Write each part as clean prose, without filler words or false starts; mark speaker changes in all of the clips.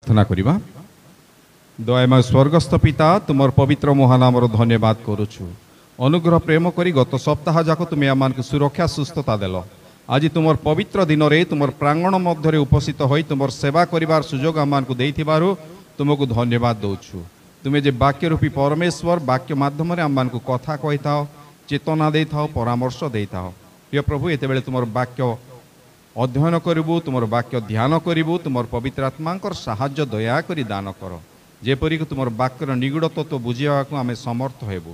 Speaker 1: प्रार्थना करिबा। दयामय स्वर्गस्थ पिता तुमर पवित्र महानामर धन्यवाद करुछु। अनुग्रह प्रेम करी गत सप्ताह जाक तुम आम सुरक्षा सुस्थता देल। आज तुमर पवित्र दिन रे तुमर प्रांगण मध्य उपस्थित होई तुमर सेवा करिवार सुजोग आम तुमको धन्यवाद दौछु। तुम्हें जे वाक्य रूपी परमेश्वर वाक्य माध्यम आम कथा कही था, चेतना दे था, परामर्श दे था। प्रिय प्रभु एत बेले तुमर वाक्य अध्ययन करूँ, तुमर वाक्य ध्यान करूँ, तुमर पवित्र आत्मांकर साहाय्य दया करी दान कर जेपरिक तुमर वाक्यर निगूढ़ तत्व बुझा आम समर्थ हेबु।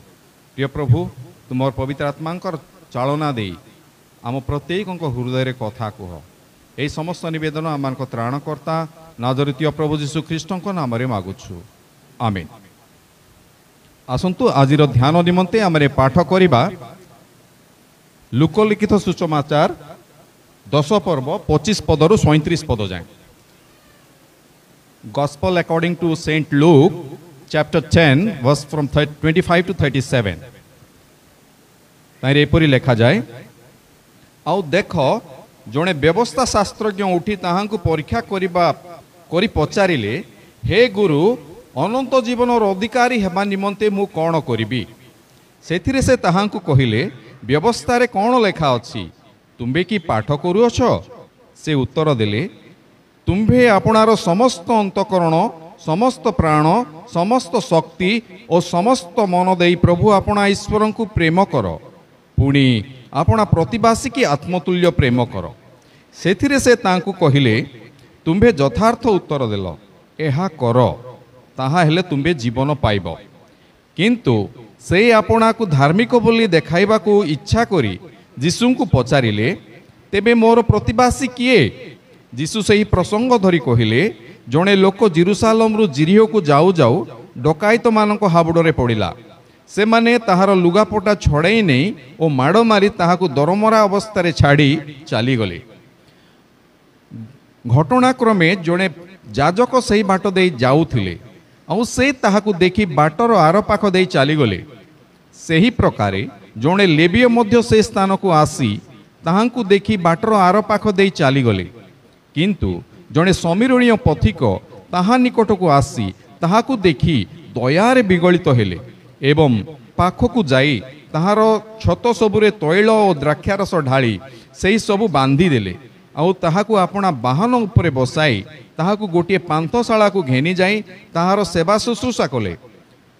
Speaker 1: प्रिय प्रभु तुमर पवित्र आत्मांकर चालना दे आम प्रत्येक हृदय कथा कह। यही समस्त निवेदन आम त्राणकर्ता नाजरीय प्रभु जीशु ख्रीष्ट नाम मागुछु, आमेन। आसंतु आज ध्यान निमंते आम पाठ करिबा लोकलिखित सुसमाचार 10 पर्व 25 पदरु 37 पद जाए। Gospel according to Saint Luke chapter 10 verse from 25 to 37 ताइरे एपरि लेखा जाए। आउ देख जड़े व्यवस्था शास्त्रज्ञ उठी ताहांकु परीक्षा करी पचारिले, हे गुरु अनंत जीवन अधिकारी हेबा निमंते मु कौन करिबी? सेथिरे से ताहांकु कहिले, व्यवस्था रे कौन लेखा अछि? तुम्बे की पाठ करूअछ? से उत्तर देले, तुम्भे आपणार समस्त अंतकरण, समस्त प्राण, समस्त शक्ति और समस्त मन देई प्रभु आपणा ईश्वर को प्रेम कर, पुणी आपणा प्रतिवासी की आत्मतुल्य प्रेम कर। सेथिरे से तांकु कहिले, तुम्भे यथार्थ उत्तर देल, एहा कर, ताहा हेले तुम्भे जीवन पाइब। किंतु से आपणा को धार्मिक बोली देखाइबा को इच्छा करी जीशु को पचारिले, तेबे मोर प्रतिवासी किए? जीशु से ही प्रसंग धरी कहिले, जड़े लोक जेरुसालेम रु जिरिहो को जाऊ जाऊ डकायत मानक हाबुडरे पड़िला। से माने ताहार लुगापटा छड़ाई नहीं और माड़ मारी ताहाकु दरमरा अवस्था छाड़ी चली गले। घटनाक्रमे जड़े जाजक सही बाट दे जाउथिले, आउ से ताहाकु देखी बाटर आर पाख दे चली गले। सही प्रकारे जड़े लेबीय मध्य से स्थान को आसी ताहांकु देखी बाटर आर पाख दे चली गले। किंतु जड़े समीरणीय पथिक ताहा निकट को आसी ताहाकु देखी दयारे विगलित हेले एवं पाखकु जाई ताहार छत सबुरे तैल और द्राक्षारस ढाली सेही सबु बांधी देले। आउ ताहाकु आपणा वाहन उपरे बसाई ताहाकु गोटे पांथशाला को घेनी जाई ताहार सेवा शुश्रूषा कले।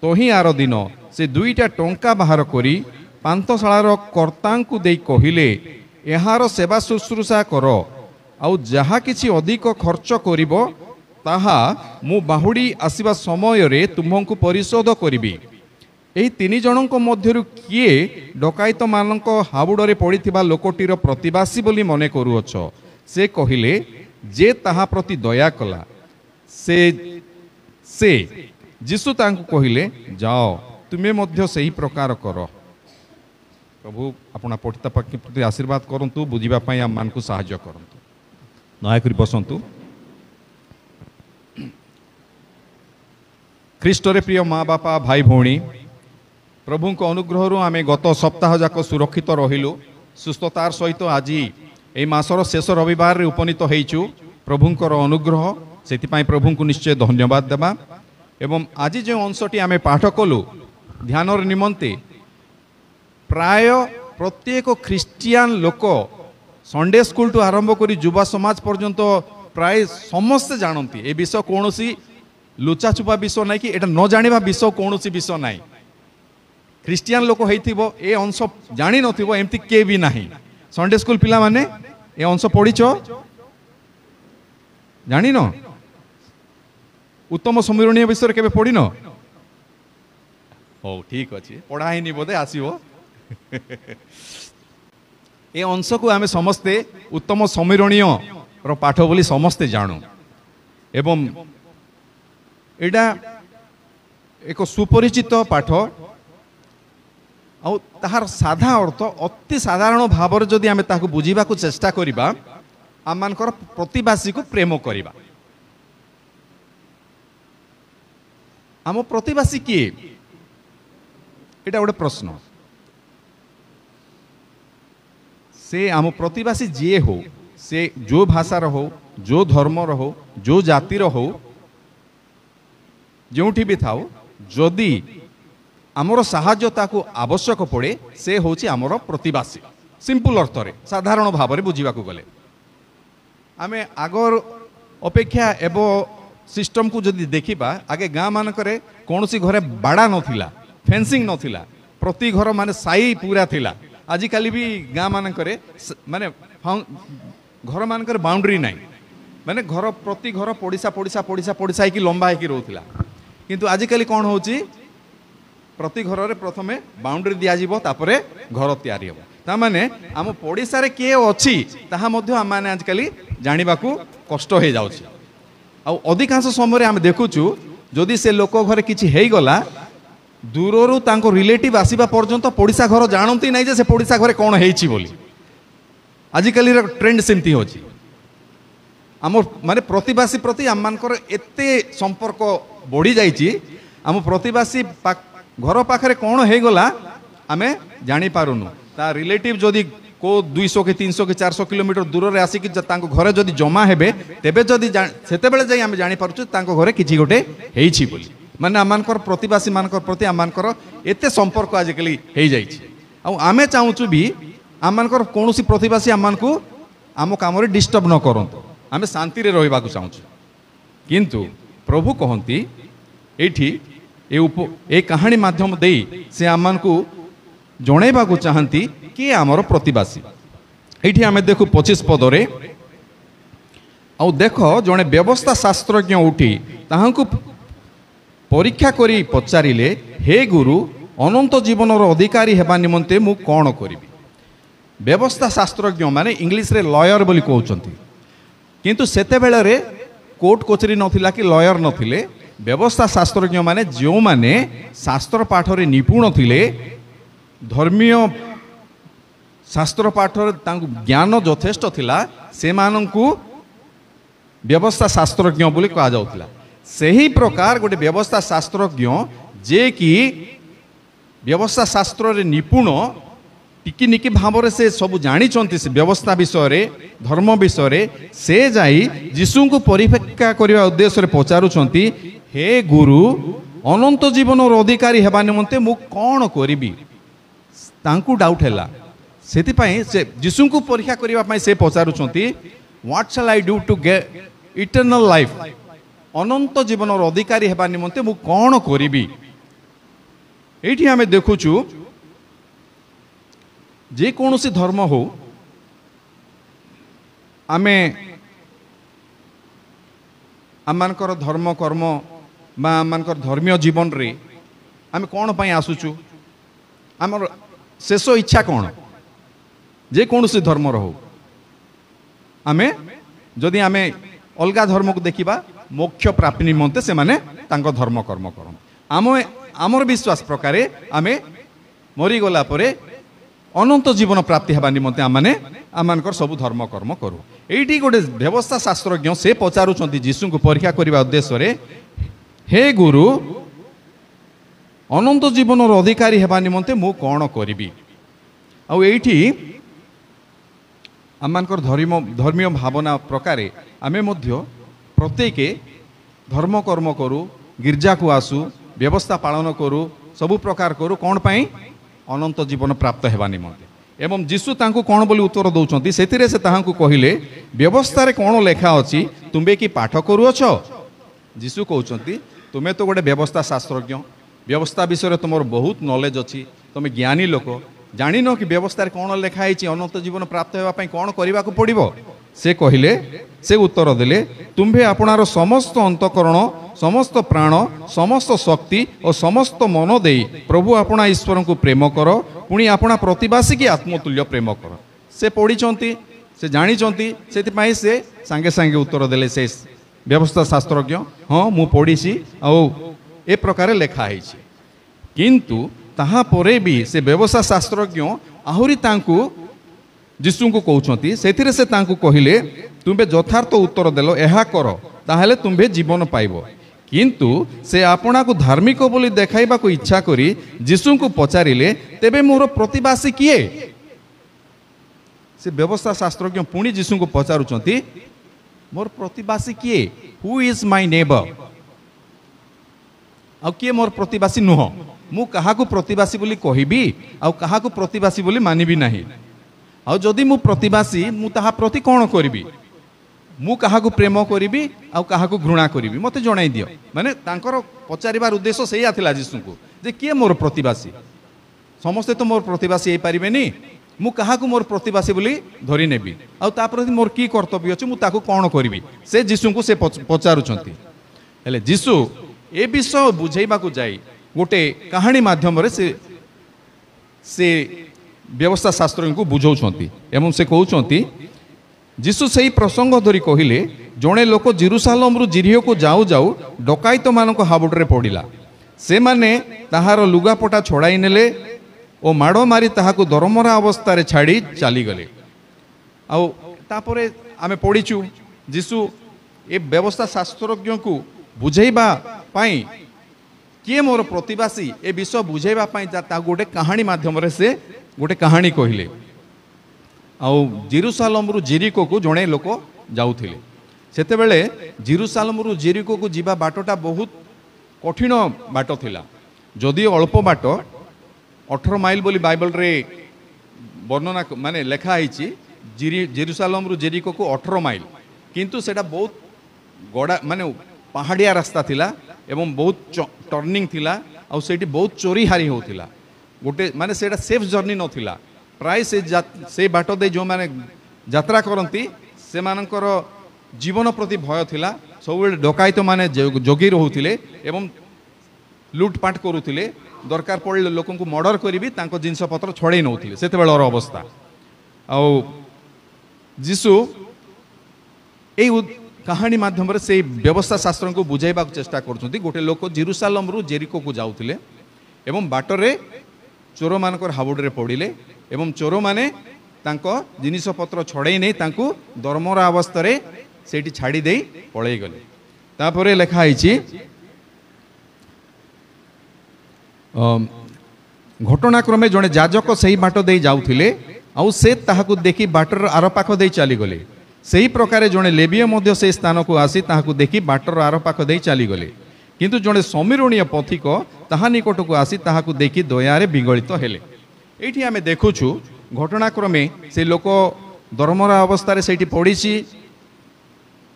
Speaker 1: तोही आर दिन से 2टा टंका बाहर करी पांथशालार कर्तांकु देई कहिले, एहार सेवा शुश्रूषा कर, आउ जहा किछि अधिक खर्च करिबो ताहा मु बाहुडी आसीबा समय रे तुमको परिशोध करिबी। एही 3 जनक मध्यरु किए डकायत मानक हाबुडरे पड़िथिबा लोकटीर प्रतिवासी बोली मने करूअछ? से कहिले, जे ताहा प्रति दया कला। से जीशु तांकु कहिले, जाओ तुमे मध्य सही प्रकार कर। प्रभु अपना पठिता पाखि प्रति आशीर्वाद करंतु, बुझिबा पई आम मानकु सहाय्य करंतु। नयाकरी बसंतु। ख्रीष्टरे प्रिय माँ बापा भाई भौणी, प्रभु को अनुग्रह आमे गत सप्ताह जाक सुरक्षित रहिलु। सुस्थतार सहित आज यही मासर शेष रविवार रे उपनीत होइचु। प्रभुंकर अनुग्रह सेतिपाई प्रभु को निश्चय धन्यवाद देबा। एवं आज जो अंशटी आमे पाठ कलु ध्यान निमंते, प्राय प्रत्येक ख्रिस्टियान लोक संडे स्कूल टू आरंभ करी युवा समाज पर्यंत प्राय समस्ते जानती ए विषय कौन लुचाछुपा विषय ना कि एटा न जानिबा विषय कौन विषय ना। ख्रिस्टियान लोक होइथिबो ए अंश जानि नथिबो एमती के भी नाही। संडे स्कूल पिला माने ए अंश पढ़िछ जानि न? उत्तम समीरणीय विषय केबे पढ़िन? हो ठीक अछि, पढ़ाइनी बोधे आसीबो। ए अंश को आमे समस्ते उत्तम समीरणीय पाठ बोली समस्ते जानू। एवं एटा एक सुपरिचित पाठ, आउ ताहार साधा अर्थ अति साधारण भाव जदि आमे ताकु बुझीबा को चेष्टा करिबा, आम मानकर प्रतिवासी को प्रेम करिबा। आम प्रतिवासी किए? एटा गोटे प्रश्न। से आम प्रतिवासी जी हो, से जो भाषार हो, जो धर्मर हो, जो जातिर हो, जोठी भी थाओ जदि आमर साहाय्य ताकू आवश्यक पड़े से होची आमर प्रतिवासी सिंपल अर्थ रे साधारण भाव में बुझा गले आमे आगर अपेक्षा एब सिस्टम को जदि देखिबा आगे गाँ मानकरे कौन सी घरे बाड़ा नथिला फेंसिंग नथिला प्रति घर माने साई पूरा थिला आजिकल भी गाँ मानकरे माने घर मानकर बाउंड्री नहीं माने घर प्रति घर पड़िशा पड़िशा पड़िशा पड़िशा की लंबा है रोला किंतु आजिकल कौन होची प्रति घर रे प्रथमे बाउंड्री दिया जिवो तापरे घर तैयारी हो ता माने आम पड़िशा रे के अछि ताहा मध्य आम माने आजिकल जानिबाकू कष्ट हो जाउछि आ अधिकांश समय आम देखुचु जदि से लोक घरे किछि हेई गला दूररू तांको रिलेटिव आसीबा पर्यंत पड़िशा घर जानती नहीं जे से पड़िशा घरे कौन हेइछि बोली आजिकल ट्रेंड सेमती होछि आम माने प्रतिवासी प्रति आम मानकर एते संपर्क बढ़ी जाइछि आम प्रतिवासी घर पाखरे कौन हो गला आमे जानी पारुनु ता रिलेटिव जदि को 200 के 300 के 400 किलोमीटर दूर रे आसी कि तांको घरे जदि जमा हेबे तेबे जदि सेते बेले जाई आमे जानी पारुछु तांको घरे किछि गोटे हेइछि बोली माने आमानकर प्रतिवासी मानकर प्रति आमानकर एते संपर्क आजिकली हेइ जाइछि आ आमे चाहूछु भी आमानकर कोनोसी प्रतिवासी आमानकु आम काम रे डिस्टर्ब न करंतु आमे शांति रे रहिबा को चाहूछु किंतु प्रभु कहंती एठी ए कहानी माध्यम देई से आमानकु जणैबा को चाहंती कि आमर प्रतिवासी एठी आमे देखु 25 पदरे आ देख जणे व्यवस्था शास्त्रज्ञ उठी ताहांकु परीक्षा करी पचारिले हे गुरु अनंत जीवनर अधिकारी हेबा निमंते मु कोन करिबी व्यवस्था शास्त्रज्ञ माने इंग्लिश रे लॉयर बोली कहउचंती किंतु सेते बेले रे कोर्ट कचेरी नथिला कि लॉयर नथिले व्यवस्था शास्त्रज्ञ माने जो माने शास्त्र पाठ रे निपुण थिले धर्मीय शास्त्र पाठ तांकु ज्ञान यथेष्ट थिला से मानंकु व्यवस्था शास्त्रज्ञ बोली कहा जाउथिला सही प्रकार गोटे व्यवस्था शास्त्रज्ञ जे कि व्यवस्था शास्त्र रे निपुण टिकी निकी भाव से सब जानी से व्यवस्था विषय रे धर्म विषय रे से जाई यीशु को परीक्षा करने उद्देश्य रे पचारुछंती हे गुरु अनंत जीवन अधिकारी हेबा निमंते मु कौन करिबी तांकु डाउट हैला सेति पई से यीशु को परीक्षा करबा पई से पचारुछंती what shall I do to get eternal life अनंत जीवन अधिकारी हेबा निमंते मु कौन करिबी एठी हमें देखुछु जे कौनसी धर्म हो आमे आमनकर धर्म कर्म बा आमनकर धर्मीय जीवन रे आमे कौन पई आसुचु आमर शेष इच्छा कौन जे कौनसी धर्म रहो आमे जदि आमे अलगा धर्म को देखिबा मोक्ष प्राप्ति निमंते से माने तांको धर्म कर्म करन आमर विश्वास प्रकारे आमे मरी गला परे अनंत जीवन प्राप्ति हेबा निमंते आमाने आमानकर सब धर्म कर्म करू एठी गोटे व्यवस्था शास्त्रज्ञ से पचारुछंती यीशु को परीक्षा करबा उद्देश्य रे हे गुरु अनंत जीवन अधिकारी हेबा निमंते मु कोन करिबी आ एठी आमानकर धर्मीय भावना प्रकारे आमे मध्य प्रत्येक धर्म कर्म करू गिरजा को आसू व्यवस्था पालन करू सबु प्रकार करू कौन पाई अनंत जीवन प्राप्त हेबा निमंते एवं यीशु तांको कौन बोली उत्तर दौरान से ताहांकु कहिले व्यवस्था रे कौन लेखा अछि तुमे कि पाठ करूअछ यीशु कहउचंती तुमे तो गोटे व्यवस्था शास्त्रज्ञ व्यवस्था विषय तुमर बहुत नॉलेज अछि तुमे ज्ञानी लोक जानिन कि व्यवस्था रे कौन लेखा आइछि अनंत जीवन प्राप्त हेबा पई कौन करिबा को पड़िबो से कहिले से उत्तर देले तुम्भे आपणार समस्त अंतकरण समस्त प्राण समस्त शक्ति और समस्त मन दे प्रभु आपणा ईश्वर को प्रेम कर पुणी आपणा प्रतिवासी की आत्मतुल्य प्रेम कर से पढ़ी से जानी से सांगे सांगे उत्तर देले से व्यवस्था शास्त्रज्ञ हाँ मु पढ़ी ए प्रकार लेखा है किंतु ताहा परे भी से व्यवस्था शास्त्रज्ञ आहुरी तांकु यीशु को कहउछंती सेथिरे से तांकु कहिले तुमे यथार्थ उत्तर देलो एहा कर ताहले तुमे जीवन पाइबो किंतु से आपना को धार्मिक बोली देखाइबा को इच्छा करी यीशु को पचारिले तेबे मोर प्रतिवासी किए से व्यवस्था शास्त्रज्ञ पुणी यीशु को पचारुछंती मोर प्रतिवासी किए हु इज माय नेबर आ किए मोर प्रतिवासी नुह मु काहाकू प्रतिवासी बोली कहबी आ काहाकू प्रतिवासी बोली मानिबी नाही आ जदि मु प्रतिवासी मु ताहा प्रति कोन करबी मु काहाकू प्रेम करिबी आ काहाकू घृणा करिबी मते जणाई दियो माने तांकर पचारिबार उद्देश्य सेया थिला जीसु को जे किए मोर प्रतिवासी समस्ते तो मोर प्रतिवासी हे पारिबेनी मु काहाकू मोर प्रतिवासी बोली धरि नेबी आ ता प्रति मोर की कर्तव्य अछि मु ताकू कोन करिबी से जीसु को से पचारुचंती हेले जीसु ए विषय बुझेबा को जाई गोटे कहानी माध्यम रे से व्यवस्था शास्त्र को बुझाउछंती एवं से कहउछंती जीसु सही प्रसंग धरी कहिले जड़े लोक जेरुसालेम रु जिरियो को जाऊ जाऊ डकायत मानक हाबुडरे पड़िला से माने ताहार लुगापटा छड़ाई नेले ओ माड़ मारी ताहाकू दरमरा अवस्था रे छाड़ी चली गले आउ तापरे आमे पढ़ीचु जीसु ए व्यवस्था शास्त्रज्ञ को बुझेबा पाई किए मोर प्रतिवासी ए विषय बुझेबा पाई ता गोटे कहानी माध्यम रे से गोटे कहानी कहिले आउ जेरुसालेम रु जेरिको को जड़े लोक जाउथिले सेते बेले जेरुसालेम रु जेरिको को जीवा बाटोटा बहुत कठिन बाट थिला जदि अल्प बाट 18 माइल बोली बाइबल रे वर्णना माने लेखा आइछि जेरुसालेम रु जेरिको को 18 माइल किंतु सेटा बहुत गड़ा माने पहाड़िया रास्ता थिला एवं बहुत टर्निंग थिला आ सेठी बहुत चोरी हारी होथिला गोटे माने सेटा सेफ जर्नी नथिला प्राय से बाट दे जो माने यात्रा करती से मानकर जीवन प्रति भय थिला सब डकायत माने जगी रहउथिले एवं लूटपाट करुथिले दरकार पड़े लोक को मर्डर करी तांको जिनस पत्र छड़े नउथिले सेते बेलर अवस्था आ जीसु ए कहानी माध्यम रे से व्यवस्था शास्त्र को बुझाइबा चेष्टा करछंती गोटे लोक जेरुसालेम रु जेरिको को जाउथिले एवं बाटरे चोर मानकर हाबुडरे पड़िले एवं चोर माने तांको जिनिस पत्र छड़े नहीं तांको दरमरा अवस्था रे सेठी छाड़ी देई पळेई गले तापरे लेखा आइछि घटनाक्रमे जड़े जाजक सही बाट दे जाउथिले आउ से ताहाकू देखि बाटर आर पाख दे चली गले सही प्रकार जड़े लेबीय मध्य से स्थान को आसी ताहाकू देखि बाटर आर पाख दे चली गले किंतु जड़े समीरणीय पथिक ताहा निकट को आसी ताहाकू देखि दयारे विगलित हेले एठी आमे देखुछु घटनाक्रमे से लोक दरमरा अवस्था रे सेठी पड़ीछि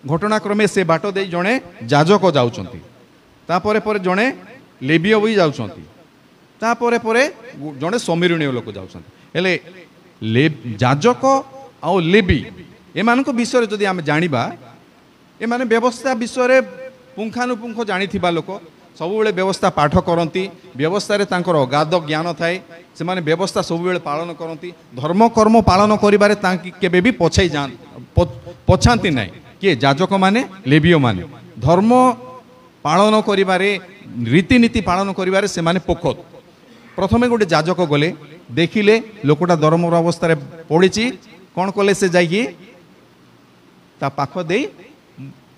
Speaker 1: घटनाक्रमे से बाट दे जड़े जाजक जाउछंती तापरे परे जड़े लेबीय भी जाउछंती तापरे परे जड़े समीरणीय लोक जाउछंती हेले जाजक आ लेबी एमानक विषय जदि आमे जानिबा एमाने व्यवस्था विषय पुंखानुपुंख जानिथिबा लोक सब बेले व्यवस्था पाठ करती व्यवस्था रे तांकर अगाध ज्ञान थाए से माने व्यवस्था सब बेले पालन करती धर्म कर्म पालन करिबारे तांकी केबे भी पछाई जान पछांती नाही के जाजक माने लेबीय माने धर्म पालन करिबारे रीतिनीति पालन करिबारे से माने पोखत प्रथमे गोटे जाजक गले देखिले लोकटा दरमर अवस्था रे पड़ीछि कोन कले से जाइकी ता पाख देई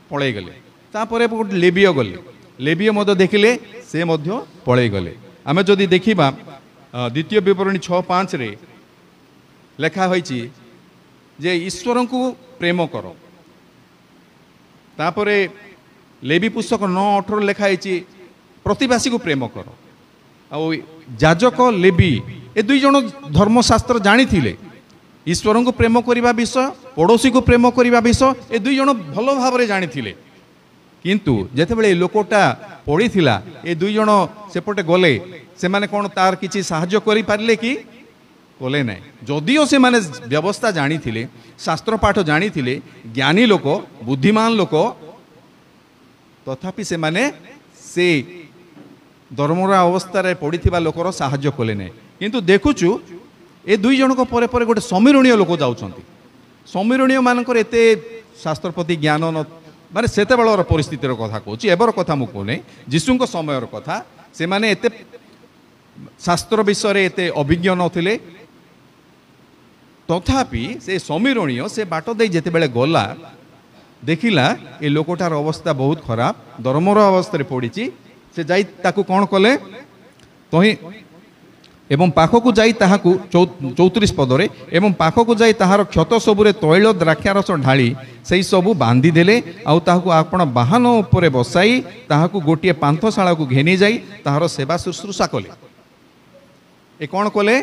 Speaker 1: पळेई गले तापरे गोटे लेबीय गले लेबीय मध्य देखिले से मध्य पळेई गले आमे जदि देखिबा द्वितीय विवरणी 6:5 रे लेखा होईछि जे ईश्वर को प्रेम करो तापरे लेबी पुस्तक 9:18 लेखा होईछि प्रतिवासी को प्रेम करो आ जाजक लेबी ए दुई जन धर्मशास्त्र जानी थिले ईश्वर को प्रेम करिबा विषय पड़ोसी को प्रेम करिबा विषय ए दुई जन भलो भाबरे जानी थिले किंतु जेते बेले लोकटा पड़ी थिला ए दुई जन सेपटे गले से माने कोन तार किछि सहाय्य करि पारले कि कोले नै जदियो से माने व्यवस्था जानी थिले शास्त्र पाठ जानी थिले ज्ञानी लोक बुद्धिमान लोक तथापि से माने से दरमरा अवस्था रे पड़ीथिबा लोकर सहाय्य कोले नै किंतु देखुचु ए दुई जन को परे परे गोटे समीरणीय लोक जाउछंती समीरणीय मानकर एते शास्त्र प्रति ज्ञान न माने सेते बेलर परिस्थितिर कथा कहूँ एबर कथा मु कहूँ जीशुଙ୍କ समयर कथा से माने एते शास्त्र विषय रे एते अभिज्ञ नथिले तथापि से समीरणीय से बाट दे जेते बेले गला देखिला ए लोकटार अवस्था बहुत खराब दरमर अवस्था रे पड़ीछि से जाई ताकू कोन कले तही एवं पाखकु जाई ताहाकु 34 पदरे एवं पाखकु जाई ताहार क्षत सबुरे तैल द्राक्षारस ढाली सेई सबु बांधी देले आउ ताहाकु आपण बाहन उपरे बसाई ताहाकु गोटिए पांथशाला को घेनी जाई ताहार सेवा शुश्रूषा कले। ए कोन कले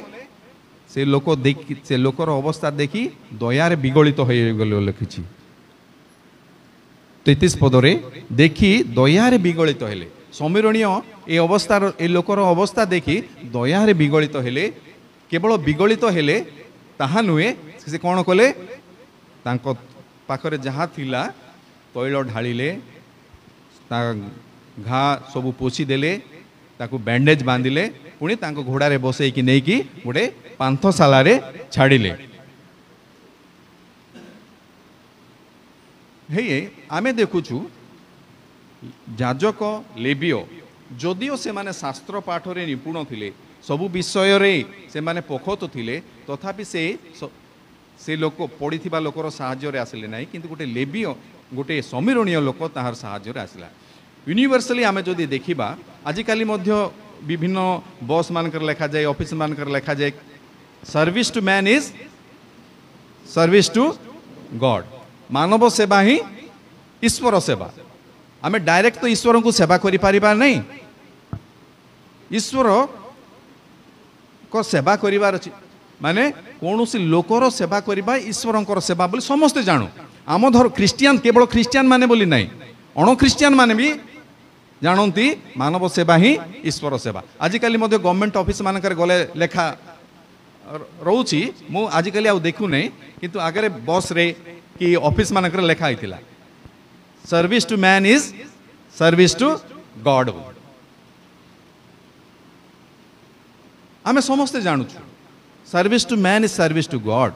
Speaker 1: से लोक देखि से लोकर अवस्था देखि दयारे विगलित होई गेलो लिखिछि 33 पदरे देखि दयारे विगलित हेले समीरणीय ए अवस्थार ए लोकर अवस्था देखि दयारे विगलित हेले केवल विगलित हेले ताहा नुहे से कोन कले तांको पाखरे जहा थिला तैल ढालिले ता घा सबु पोछि देले ताकू बैंडेज बांधिले पुणी तांको घोड़ा रे बसई कि नहीं कि गोटे पांथशाला रे छाड़िले। हे आमे देखुछु याजक लेबियो जदिओ से माने शास्त्र पाठ रे निपुण थिले सबु विषय रे से माने पोखत थिले तथापि से लोक पड़ीथिबा लोकर साहाय्य रे आसिले नाही किंतु गोटे लेबियो गोटे समीरणीय लोक ताहार साहाय्य रे आसिला। यूनिवर्सली आमे जदि देखिबा आजिकाली मध्य विभिन्न बस मानकर लिखा जाए ऑफिस मानकर लिखा जाए service to man is service to God मानव सेवा ही ईश्वर सेवा आमे डायरेक्ट तो ईश्वर को सेवा करि परिबा नहीं ईश्वर को सेवा करिवार अछि माने कोनोसी लोकर सेवा करिबा ईश्वरंकर सेवा बोली समस्त जानू आम धर क्रिश्चियन केवल क्रिश्चियन माने बोली नहीं अण क्रिश्चियन माने भी जानती मानव सेवा ही ईश्वर सेवा। आजिकाली मध्य गवर्नमेंट ऑफिस मानकर गले लेखा रोची मु आजिकाली आउ देखु नहीं किंतु आगे बस रे कि ऑफिस मानकर लेखा आइतिला service to man is service to God. आमे समस्ते जानू service to man is service to God.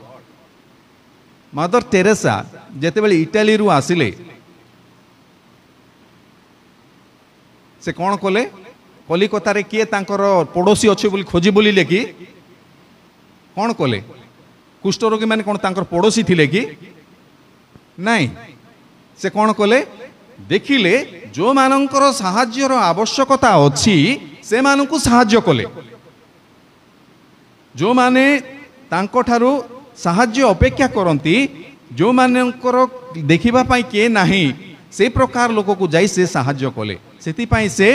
Speaker 1: Mother Teresa जेते बेले इटाली रु आसिले से कौन कले कलिकता रे किए तांकर पड़ोसी अच्छे बोली खोजी बोलिले कि कौन कले कुष्ठ रोगी माने कौन तांकर पड़ोसी थिले कि नहीं से कौन कले देखिले जो मानकर साहाय्यर आवश्यकता अच्छी से मानकु साहाय्य कले जो माने तांको ठारू साहाय्य अपेक्षा करती जो मानकर देखिबा पाई के नहीं से प्रकार लोक को जाई से साहाय्य कले सेतिपाई से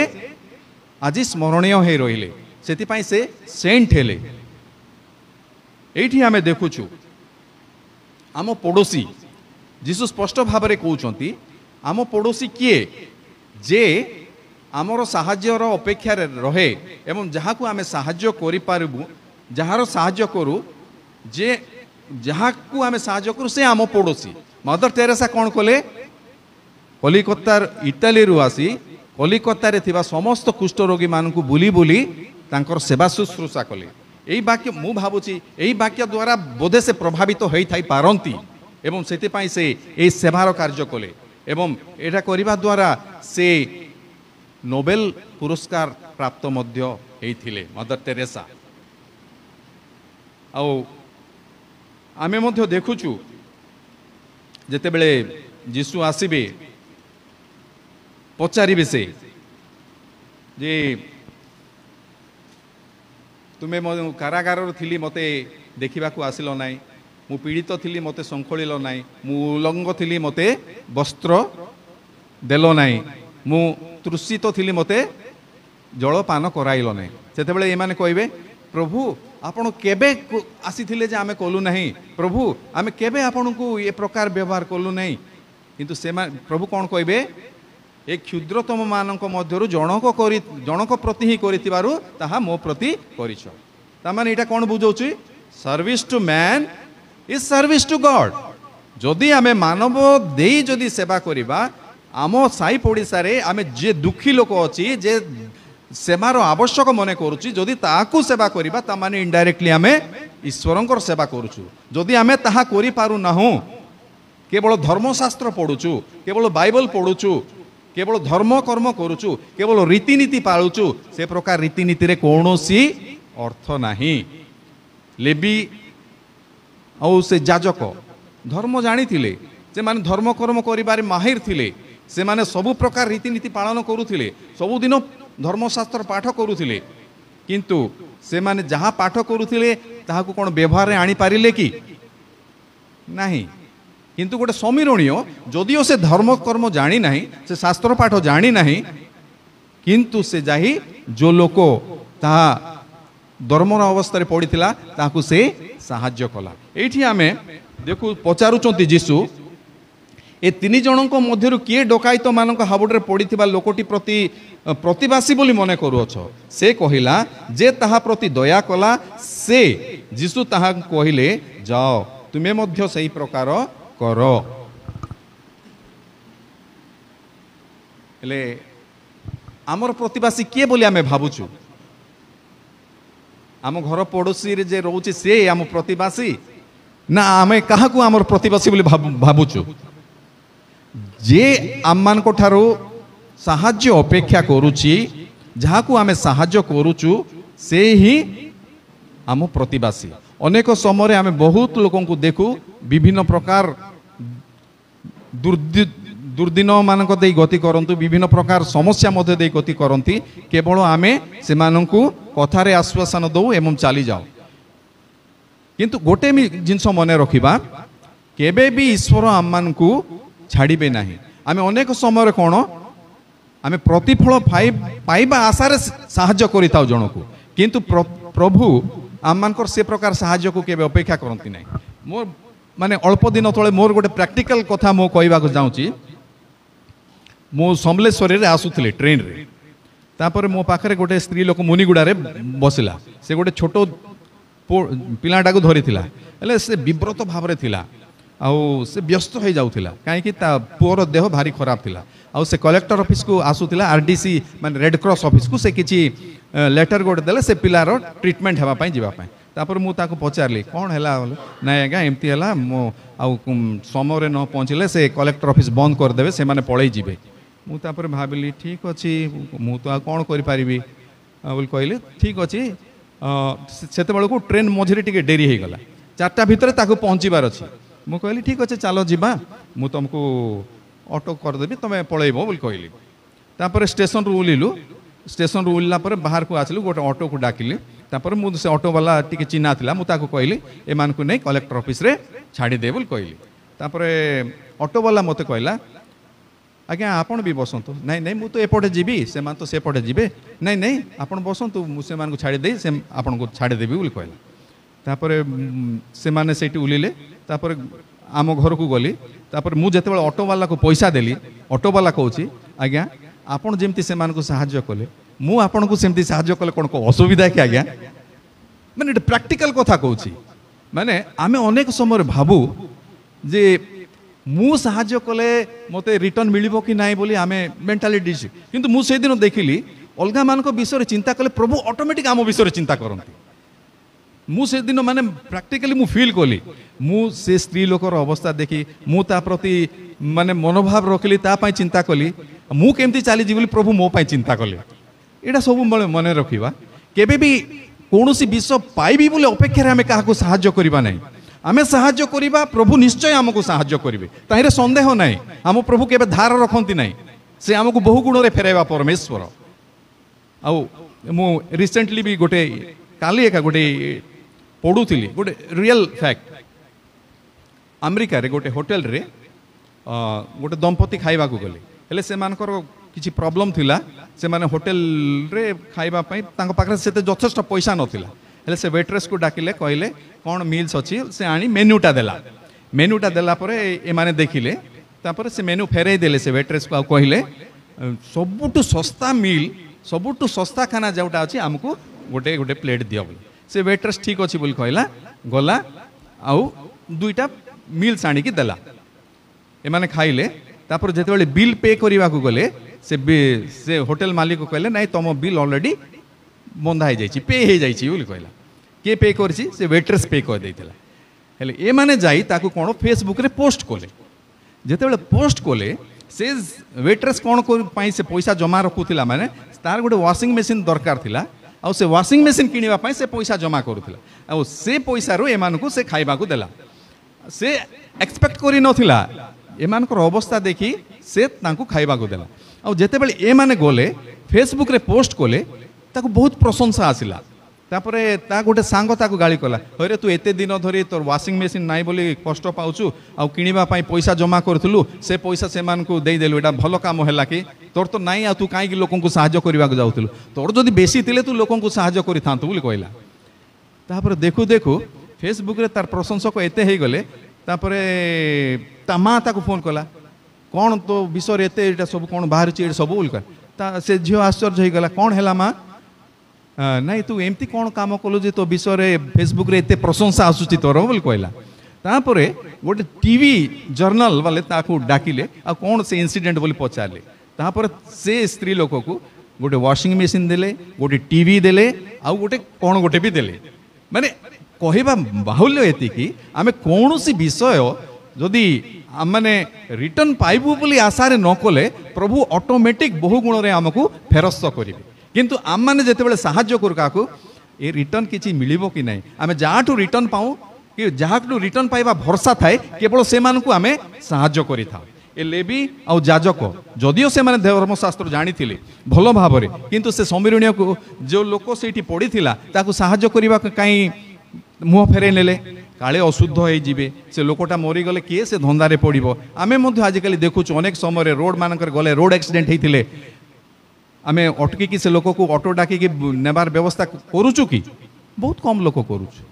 Speaker 1: आज स्मरणीय हो रहिले सेतिपाई से सेंट हेले। एठी आमे देखुछु आम पड़ोसी जीसु स्पष्ट भाव में कहउचंती आम पड़ोसी किए जे आमर साहाय्यर अपेक्षा रहे एवं जहाँ को आमे साहाय्य करि पारबु जहार साहाय्य करू जे जहाँ को आमे साहाय्य करू से आम पड़ोसी। मदर टेरेसा कौन कले कलिकतार इटाली रु आसी कलिकता रे थिबा समस्त कुष्ठ रोगी मानकु बुली बुली तांकर सेवा शुश्रूषा कले। एई वाक्य मु भाबुची एई वाक्य द्वारा बोधे से प्रभावित होई थाई पारंती एवं सेति पाई से एई सेवार कार्य कले एवं एटा करिबा द्वारा से नोबेल पुरस्कार प्राप्त मध्य हेइथिले मदर टेरेसा। आ आमे मध्य देखुछु जेते बेले जीसु आसीबे पचारे से जे तुम्हें मो कारागार थी मते देखा आसिल ना मु पीड़ित थी मते संखोल ना मु उलंग थी मते वस्त्र देल ना मु तृषित थी मते जलपान कराइल ना से एमाने कहबे प्रभु आपण केबे आसीथिले जे आमे कलु नहीं प्रभु आमे केबे आपण को ये प्रकार व्यवहार कलु नहीं किंतु से प्रभु कौन कहबे ए क्षुद्रतम मानक मध्यरु जनक प्रति ही करितिबारु ताहा मो प्रति करिछ तामाने एटा कोन बुझौछि service to man is service to God. जदि आमे मानव देई जदि सेवा करिबा आम साई पड़िसा रे आमे जे दुखी लोक अछि जे सेवार आवश्यक मने करूछि जदि ताहाकु सेवा करिबा तामाने इनडायरेक्टली आमे ईश्वरंकर सेवा करूछु। जदि आमे ताहा करि पारु नाहु केवल धर्मशास्त्र पढुछु केवल बाइबल पढुछु केवल धर्म कर्म करुचु केवल रीतिनीति पालुचु से प्रकार रीतिनीति रे कौनसी अर्थ नाही। लेबी औ से जाजक धर्म जानी थिले से माने धर्म कर्म करिबारे माहिर थिले से माने सबु प्रकार रीतिनीति पालन करुथिले सबुदिन धर्मशास्त्र पाठ करुथिले किंतु से माने जहाँ पाठ करुले ताहाकु कोन व्यवहार आनी पारिले कि नहीं किंतु गोटे समीरणीय जदिओ से धर्म कर्म जानी नहीं से शास्त्र पाठ जानी नहीं किंतु से जाही जो लोक ताहा धर्मर अवस्था पड़ीथिला ताहाकु से साहाय्य कला। एठी आमे देखु पचारुचंती जीसु ए तीन जनक मध्य किए डकायत मानक हाबुडे पड़ीथिबा लोकटी प्रति प्रतिवासी बोली मने करूअछ से कहिला जे ताहा प्रति दया कला से जीसु ताहा कहिले जाओ तुमे मध्य सही प्रकार कर। हेले आमर प्रतिवासी किए बोली आमे भाबुछु आम घर पड़ोसी रे जे रोचे से आम प्रतिवासी ना आमे काहाकू आमर प्रतिवासी बोली भाबुछु जे आम मान को ठारो साहाय्य अपेक्षा करूची जहाकू आमे साहाय्य करूचु से ही आम प्रतिवासी। अनेक समय आमे बहुत लोगों को देखू विभिन्न प्रकार दुर्दिन मानक दे गति करंतु विभिन्न प्रकार समस्या मध्य दे गति करंती केवल आमे से मानकू कथारे आश्वासन दो एवं चली जाओ किंतु गोटे जिनस मन रखिबा केबे भी ईश्वर आम मानकू छाड़िबे नहीं। आमे अनेक समय कोन आमे प्रतिफल पाइबा आशारे साहाय्य करिताउ जनकू किंतु प्रभु आम मानकर से प्रकार साहाय्य को केबे अपेक्षा करंती नहीं। मोर माने अल्प दिन तले मोर गोटे प्रैक्टिकल कथा मो कहबा को जाउची मो समलेश्वरी रे आसुथले ट्रेन रे तापर मो पाखरे गोटे स्त्री लोक मुनिगुड़ा रे बसिला से गोटे छोटो पिलाटा को धरिथिला हेले से विव्रत भाव रे थिला आउ से व्यस्त हो जाउथिला काहे कि ता पुअर देह भारी खराब थिला आउ से कलेक्टर ऑफिस को आसुथिला आरडीसी माने रेड क्रॉस ऑफिस को से किछि लेटर गोटे देले से पिलार ट्रीटमेंट हेबा पई जिबा पई तापर मु ताको पचारली कोन हेला नाय आगा एमती हेला मो आउ समय रे न पहुंचले से कलेक्टर ऑफिस बंद कर देबे से माने पळै जिबे मु तापर भाबिली ठीक अछि मु तो कोन करि पारिबी बोल कहले ठीक अछि सेते बेल को ट्रेन मझिरे टिके डेरी हे गला 4टा भितर ताको पहुंचीबार अछि मु कहली ठीक अच्छे चलो जीवा मु तुमको ऑटो करदेवी तुम्हें पलैब बोल कहली तापर स्टेशन रु उलिलु स्टेशन रु उल्ला पर बाहर को आसलु गोटे ऑटो को डाकिली तापर मु से ऑटो वाला टिके चिन्हा थिला मु ताको कहली ए मान को नहीं कलेक्टर ऑफिस रे छाड़ी दे बोल कहली तापर ऑटो वाला मते कहला आज्ञा आपण भी बसंतु नहीं नहीं मु तो एपटे जीबी से मान तो सेपटे जीबे नहीं नहीं आपण बसंतु मु से मान को छाड़ी दे से आपण को छाड़ी देबी बोल कहला तापर से माने सेठी उलिले तापर आम घर को गली तापर मु जेते बेले ऑटो वाला को पैसा देली ऑटो वाला कहूची आज्ञा आपण जेमती से मान को सहाय्य कले मु आपण को सेमती सहाय्य कले कोन को असुविधा कि आज्ञा माने प्रैक्टिकल कथा कहूची माने आमे अनेक समय भाबू जे मु सहाय्य कले मते रिटर्न मिलिबो कि नाही बोली आमे मेंटालिटी डिस किंतु मु से दिन देखिली अलगा मान को विषय चिंता कले प्रभु ऑटोमेटिक आम विषय चिंता करंती मु से दिन माने प्रैक्टिकली मु फील कली मु से स्त्री लोकर अवस्था देखी मु ता प्रति माने मनोभाव रखली ता पई चिंता कली मु केमती चली जी प्रभु मो पई चिंता कले एटा सब मन रखिबा केबे भी कोनोसी विषय पाइबी बोले अपेक्षा रे हमें काहाको सहाय्य करिबा नहीं आमे सहाय्य करिबा प्रभु निश्चय हमको सहाय्य करिवे ताहिरे संदेह नहीं हम प्रभु केबे धार रखंती नहीं से हमको बहु गुण रे फेराइबा परमेश्वर आउ मु रिसेंटली भी गोटे काली एका गोटे पढ़ुली गोटे रियल फैक्ट अमेरिका रे गोटे होटेल रे गोटे दंपति खाइबा को गले हेले से मानकर किछि प्रॉब्लम थिला से माने होटेल रे खाइबा पई तांको पाखरे सेते यथेष्ट पैसा नथिला हेले से वेट्रेस को डाकिले कहले कोन मील्स अछि से आनी मेन्यूटा देला परे ए माने देखिले तापर से मेन्यू फेरै देले से वेट्रेस को कहले सबुटु सस्ता मील सबुटु सस्ता खाना जोटा अछि हमको गोटे गोटे प्लेट दियो से वेट्रेस ठीक अच्छी बोल कहला गला आउ दुईटा मील्स आनी की देला एमाने खाइले तापर जेते बेले बिल पे करबा को गले से होटल मालिक को कहले नहीं तुम बिल ऑलरेडी बंधा हो जाइछि पे हो जाइछि बोल कहला के पे करछि से वेट्रेस पे कर देथिला हेले ए माने जाई ताको कोन फेसबुक रे पोस्ट कोले जेते बेले पोस्ट कोले से वेट्रेस कोन को पई से पैसा जमा रखुथिला माने तार गोटे वाशिंग मशीन दरकार थिला आ से वाशिंग मशीन किनिबा पई से पैसा जमा करूथिला आ से पैसा रो एमान को से खाइबा को देला से एक्सपेक्ट करि नथिला एमान को अवस्था देखी से तांको खाइबा को देला आ जेते बेले ए माने गोले फेसबुक रे पोस्ट कोले ताको बहुत प्रशंसा आसिला तापरे ता गोटे सांग ताको गाली कला अरे तू एते दिन धरी तोर वाशिंग मशीन नाई बोली कष्ट पाउछु आ किनिबा पई पैसा जमा करथुलु से पैसा से मान को देई देलु एटा भलो काम हैला कि तोर तो नाई आ तू काई लोकन को सहायता करबा को जाउथुलु तोर जदी बेसी थिले तू लोकन को सहायता करि थांतु बोली कहला तापरे देखु देखु फेसबुक रे तार प्रशंसक एते हे गले तापरे ता मां ताको फोन कला कोन तो विषय एते एटा सब कोन बाहर छि सब बोल कर ता से झियो आश्चर्य हे गला कोन हैला मां नहीं तू एमती कौन काम कलु जे तो विषय फेसबुक रे एते प्रशंसा आसुची तोर बोल कहला तापरे गोटे टीवी जर्नल वाले ताकू डाकिले आ कौन से इंसिडेंट बोली पचारे तापरे से स्त्री लोक को गोटे वाशिंग मशीन देले गोटे टीवी देले आ गोटे कौन गोटे भी देले माने कहबा बाहुल्य एति कि आमे कौनसी विषय जदि माने रिटर्न पाइबु बोली आशा रे न कले प्रभु ऑटोमेटिक बहु गुण रे हमकु फेरस्त करिवे किंतु आम मैंने जिते साहाय्य करू क्या ये रिटर्न किसी मिलिबो कि नहीं आमे जहाँ रिटर्न पाऊँ कि जहाँ रिटर्न पाइबा भरसा थाए केवल से आम साहाय्य करि थाउ ए लेवी आउ जाजक जदिओ से माने धर्मशास्त्र जानी भल भाव किंतु से समीरणीय को जो लोक से पड़ी ताकू साहाय्य करने कहीं मुह फेरे नेले काले अशुद्ध हो जिवे से लोकटा मरीगले किए से धंदारे पड़ो आम आजिकल देखुचु अनेक समय रोड मानकर गले रोड एक्सीडेंट होते आमे अटकी से लोक को ऑटो डाकी नेबार व्यवस्था करूचु कि बहुत कम लोक करूचु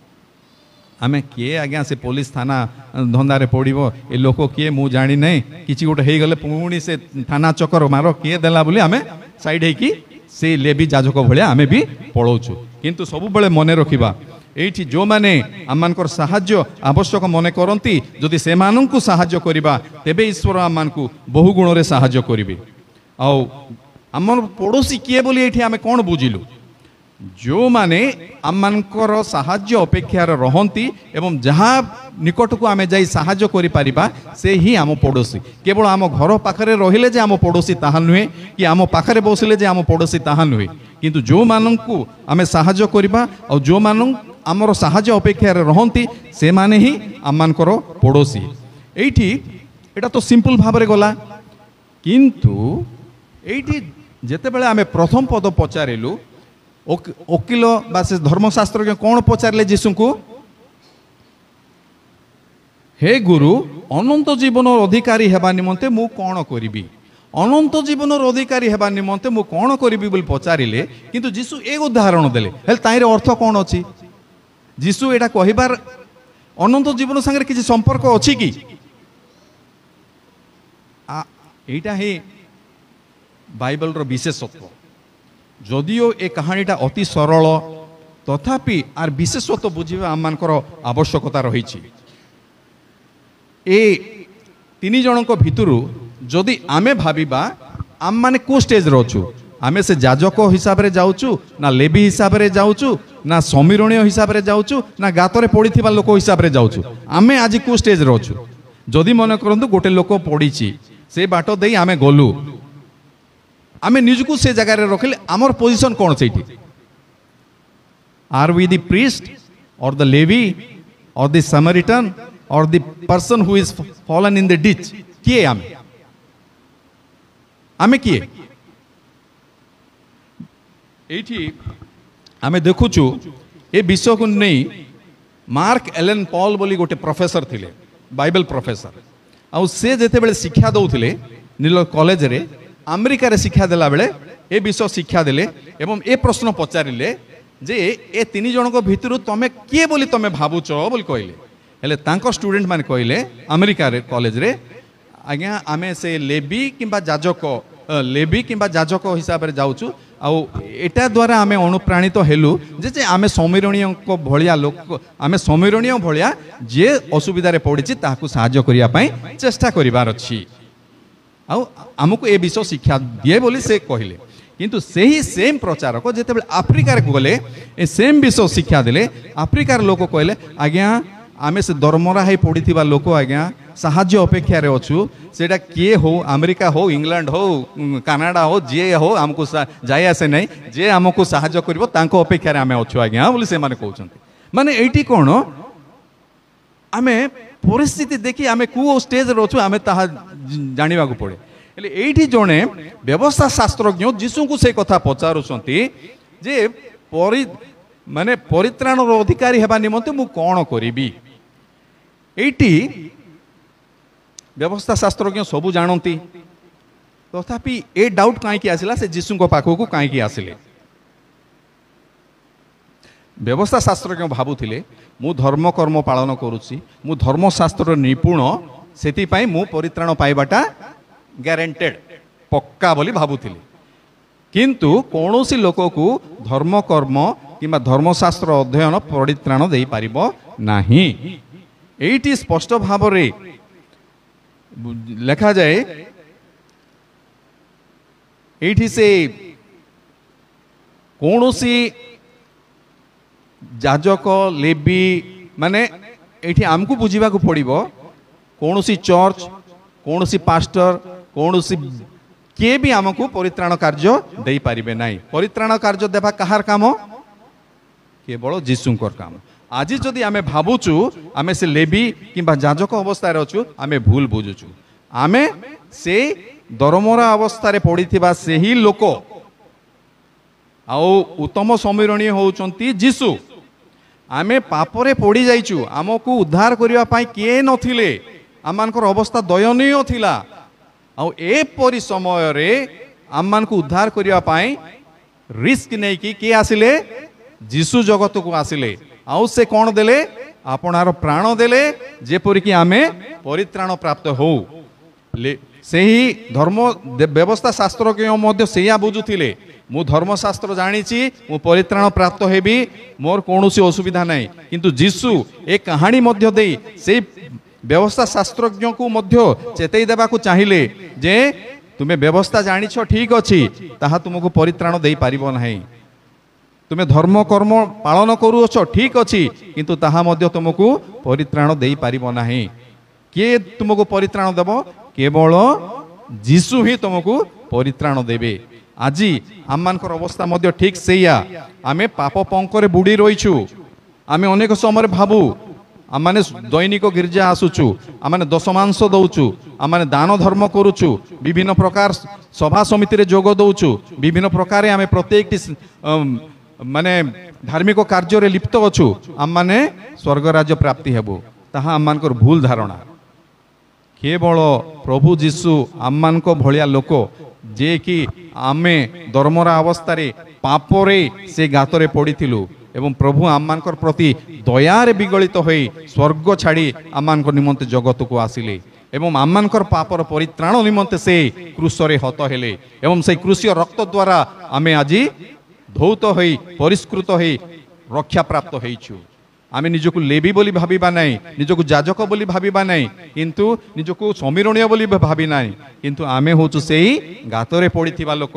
Speaker 1: आमे किए आज्ञा से पुलिस थाना धंदारे पड़ो ए लोक किए मु जानी नहीं किसी गोटे हो गले पुणी से थाना चक्कर मारो किए देला बोली आमे साइड होकी से लेबी जाजक भलिया आमे भी पळौचु किंतु सब बेले मने रखिबा एठी जो माने आमनकर साहाय्य आवश्यक मने करंती जदि से माननकु साहाय्य करिबा तेबे ईश्वर आमनकु बहु गुण रे साहाय्य करिवे आ आमर पड़ोसी किए बोली एठी आमे कोन बुझिलु जो माने आमनकर साहाय्य अपेक्षार रहंती एवं जहाँ निकट को आमे जाई साहाय्य करि परिबा से ही आम पड़ोसी केवल आम घर पाखरे रहिले जे आम पड़ोसी ताहा नुहे कि आम पाखरे बसिले जे आम पड़ोसी ताहा नुहे किंतु जो माननकु आमे साहाय्य करिबा और जो मानन आमर साहाय्य अपेक्षार रहंती से माने ही आमनकर पड़ोसी एठी एटा तो सिंपल भाव रे गला किंतु एठी जेते बेले आमे प्रथम पद पचारिलु वकील बा से धर्मशास्त्र कौन पचारे जीशु को हे गुरु अनंत जीवन अधिकारी हेबा निमंते मु कौन करिबी अनंत जीवन अधिकारी हेबा निमंते मु कौन करिबी बोली पचारिले किंतु जीशु एक उदाहरण देले हेल ताइर अर्थ कौन अछि जीशु एटा कहिबार अनंत जीवन संगे किछि संपर्क अछि कि एटा हे बाइबल रो विशेषत्व जदिओ ए कहानीटा अति सरल तथापि आर विशेषत्व बुझिबा आमनकर आवश्यकता रही ए तीन जनक भितरु जदि आमे भाबिबा आम माने को स्टेज रे अछु आमे से जाजक हिसाब रे जाउचु ना लेबी हिसाब रे जाउचु ना समीरणीय हिसाब रे जाउचु ना गातरे पड़िथिबा लोक हिसाब रे जाउचु आमे आज को स्टेज रे अछु जदि मन करंतु गोटे लोक पड़ीची से बाट देई आमे गलु आमे निजकु से जगह रे रखले आमर पोजीशन कौन से आर वी द प्रीस्ट और द लेवी और द समरिटन और the person who is fallen in the ditch किए आमे किए एठी आमे देखुचु ए विषय को नहीं मार्क एलन पॉल बोली गोटे प्रोफेसर थिले बाइबल प्रोफेसर आ से जेते बेले शिक्षा दउथिले नील कॉलेज रे अमेरिका रे शिक्षा देला बेले ए विषय शिक्षा देले एवं ए प्रश्न पचारिले जे ए तीन जनक भितरु तमे किए बोली तमे भाबुच बोली कहले हेले तांको स्टूडेंट माने कहले अमेरिका रे कॉलेज रे आज्ञा आमे से लेबी किंबा जाजक हिसाब रे जाउचु आ एटा द्वारा आमे अनुप्राणित हेलु जे आमे समीरणीय को भलिया लोक आमे समीरणीय भलिया जे असुविधा रे पड़िछि ताकू सहाय्य करिया पई चेष्टा करिवार अछि आमको ए विषय शिक्षा दिए बोली से कहले किंतु सही सेम प्रचारक जेते आफ्रिकार को गले ए सेम विषय शिक्षा देले आफ्रिकार लोक कहले आज्ञा आमे से दरमरा है पड़िथिबा लोक आज्ञा साहाय्य अपेक्षा रे अछु सेटा किए हो अमेरिका हो इंग्लैंड हो कनाडा हो जे हो हमको जाय आसे नहीं जे हमको साहाय्य करबो तांको अपेक्षा रे आमे अछु आज्ञा बोली से माने कहउछन्ते माने एठी कोन आमे परिस्थिति देखी आमे को स्टेज रे अछु आमे ताहा जानिबा को पड़े हेले एठी जणे व्यवस्था शास्त्रज्ञ जीशु को से कथा पचारुछन्ती जे माने परित्राणर अधिकारी हेबा निमंते मु कौन करिबी एटी व्यवस्था शास्त्रज्ञ सबू जानती तथापि ए डाउट कहीं आसिला से जीशु पाखक कहीं आसिले व्यवस्था शास्त्रज्ञ भावुले मु धर्म कर्म पालन करुच्ची मु धर्मशास्त्र निपुण से मु परित्राण पाइबाटा ग्यारेंटेड पक्का बोली भावुले किंतु कौनसी लोक को धर्म कर्म किंबा धर्मशास्त्र अध्ययन परित्राण दे पारिबो नाही एटी स्पष्ट भाव रे लिखा जाए एठी से कौनसी जाजक लेबी माने एठी आमको बुझीबा को पड़िबो कौनसी चर्च कौनसी पास्टर कौनसी किए भी आमको परित्राण कार्य दे पारिबे नाही परित्राण कार्य देबा कहार काम केवल जीशुंकर काम आज जदि आमे भावुचु आमे से लेबी किंबा जाजक अवस्था रे अछु आमे भूल बुझुचु आमे से दरमरा अवस्था रे पड़िथिबा सेही लोक आउ उत्तम समीरणी होउचंती जीशु आमे पापरे पड़ी जाइचु आमको उद्धार करिवा पाई किए नथिले आमानकर अवस्था दयनीय थिला आउ एपरि समय रे आमानको उद्धार करिवा पाई रिस्क नै कि के आसिले जीशु जगत को आसिले आउ से कौन देले आपनार प्राण देले जेपरि कि आमे परित्राण प्राप्त हो से ही धर्म व्यवस्था शास्त्रज्ञ मध्य सेया बुझुथिले मु धर्मशास्त्र जानिछि मु परित्राण प्राप्त हेबी मोर कोनोसी असुविधा नाही किंतु जीशु एक कहानी मध्य देई से व्यवस्था शास्त्रज्ञ को मध्य चेतई देबा को चाहिए जे तुम्हें व्यवस्था जानिछ ठीक अछि ताहा तुमको परित्राण देई पारिबो नाही तुम्हें धर्म कर्म पालन करूछ ठीक अच्छी किंतु ताहा मध्य तुमको परित्राण दे पारिबो नाही किए तुमको परित्राण देव केवल जीशु ही तुमको परित्राण देबे आज आममानकर अवस्था मध्य ठीक सेया आमे पाप पंकरे बुड़ी रहीछु आमे अनेक समय भाबू आमाने दैनिक गिर्जा आसुचु आमाने दशमांश दउचु आमाने दान धर्म करूचु विभिन्न प्रकार सभा समिति रे जोग दउचु विभिन्न प्रकार आमे प्रत्येक माने धार्मिक कार्य रे लिप्त अछु आम माने स्वर्ग राज्य प्राप्ति हेबो ताहा आममानकर भूल धारणा केवल प्रभु जीशु आममानक भलिया लोक जे कि आमे धर्मरा अवस्था रे पापरे से गातरे पड़िथिलु एवं प्रभु आममानकर प्रति दयारे विगलित होई स्वर्ग छाड़ी आममानकर निमंते जगत को आसिले एवं आममानकर पापर परित्राण निमंते से क्रूसरे हत हेले एवं से क्रूसीय रक्त द्वारा आमे आजी धौत होई परिष्कृत होई रक्षा प्राप्त होइछु आमे निजको लेबी बोली भाबिबा नाही निजको जाजक बोली भाबिबा नाही किंतु निजको समीरणीय बोली भाबी नाही किंतु आमे होचु सेही गातरे पड़िथिबा लोक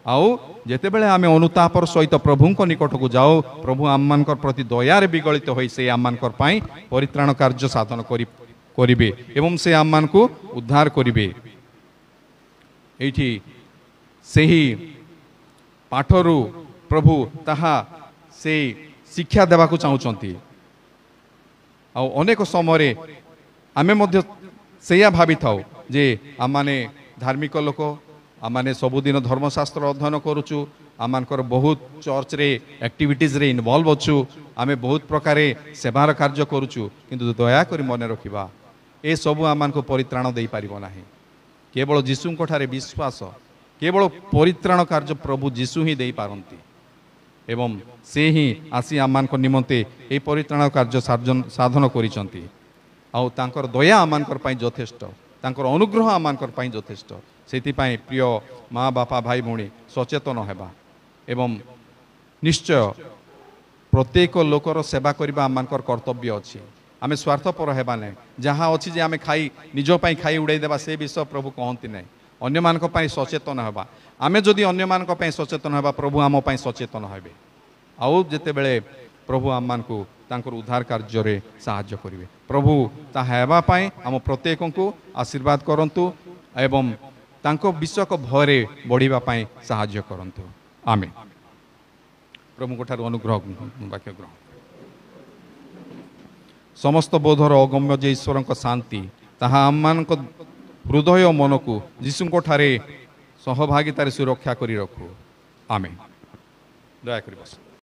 Speaker 1: आउ जेते बेले आमे अनुतापर सहित प्रभुंक निकट को जाओ प्रभु आममानकर प्रति दयारे विगलित होई से आममानकर पाई परित्राण कार्य साधन करिबे एवं से आममान को उद्धार करिबे एठी सेही पाठरू प्रभु ताहा से शिक्षा देवा को चाहूँगी अनेक समय आमे मध्य सेया भावी थाउ जे आमाने धार्मिक लोक आमाने सबुदिन धर्मशास्त्र अध्ययन करुचु आमानकर बहुत चर्च रे एक्टिविटीज रे इन्वॉल्व अछु आमे बहुत प्रकार सेवार कार्य करुचु किंतु दया करी मने रखिबा ए सबु आमानको परित्राण देई पारिबो नाही केवल जीशुंक ठारे विश्वास केवल परित्राण कार्य प्रभु जीशु ही दे पारंती एवं से ही आसी आमान निमंते ए परित्राण कार्य साधन करिसंती आउ तांकर दया आमानकर पई यथेष्ट तांकर अनुग्रह आमानकर पई यथेष्ट सेति पई प्रिय माँ बापा भाई भौणी सचेतन हेबा एवं निश्चय प्रत्येक लोकर सेवा करबा आमानकर कर्तव्य अछि आमे स्वार्थपर हेबा नै जहाँ अछि जे आमे खाई निज पई खाई उड़ाई देबा से विषय प्रभु कहंती नै अन्य मानक पई सचेतन हेबा आमे जदि अन्य मानक पई सचेतन हेबा प्रभु आम पई सचेतन हेबे आउ जेते बेले प्रभु आम मानकु तांकर उद्धार कार्य रे सहाय्य करिवे प्रभु ता हेबा पई आम प्रत्येक को आशीर्वाद करंतु एवं तांको विश्वक भयरे बढ़िबा पई सहाय्य करंतु आमेन प्रभु कोठार अनुग्रह वाक्य ग्रहण समस्त बोधर अगम्य जे ईश्वर शांति ताहा आम मानक हृदय मन को जीशु ठारे सहभागितार सुरक्षा करी रखु आमेन दया करी बस।